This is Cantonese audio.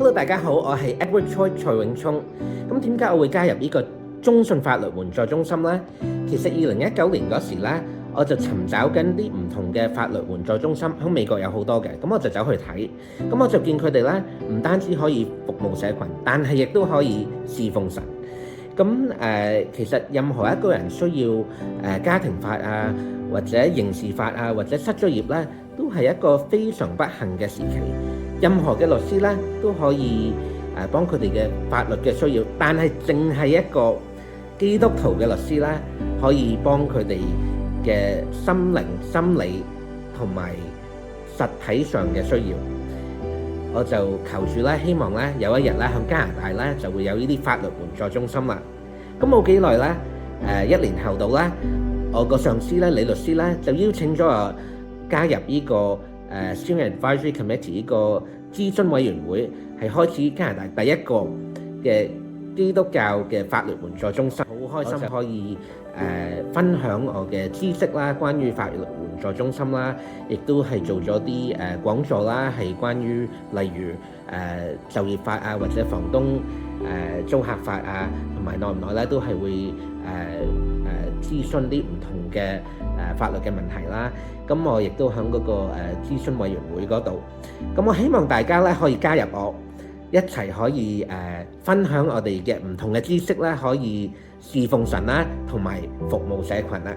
Hello，大家好，我係 Edward Choi 蔡永聰。咁點解我會加入呢個中信法律援助中心呢？其實2019年嗰時呢，我就尋找緊啲唔同嘅法律援助中心，喺美國有好多嘅，咁我就走去睇。咁我就見佢哋呢，唔單止可以服務社群，但係亦都可以侍奉神。咁其實任何一個人需要家庭法啊，或者刑事法啊，或者失咗業呢，都係一個非常不幸嘅時期。任何嘅律師咧都可以幫佢哋嘅法律嘅需要，但係淨係一個基督徒嘅律師咧，可以幫佢哋嘅心靈、心理同埋實體上嘅需要。我就求住咧，希望咧有一日咧喺加拿大咧就會有呢啲法律援助中心啦。咁冇幾耐咧，1年後到咧，我個上司咧李律師咧就邀請咗我加入呢個Student Advisory Committee 呢個諮詢委員會，係開始加拿大第一個嘅基督教嘅法律援助中心。好開心可以分享我嘅知識啦，關於法律援助中心啦，亦都係做咗啲講座啦，係關於例如就業法啊，或者房東租客法啊，同埋耐唔耐咧都係會諮詢啲唔同嘅法律嘅問題啦。咁我亦都喺嗰個諮詢委員會嗰度。咁我希望大家咧可以加入我，一齊可以分享我哋嘅唔同嘅知識啦，可以侍奉神啦，同埋服務社群啦。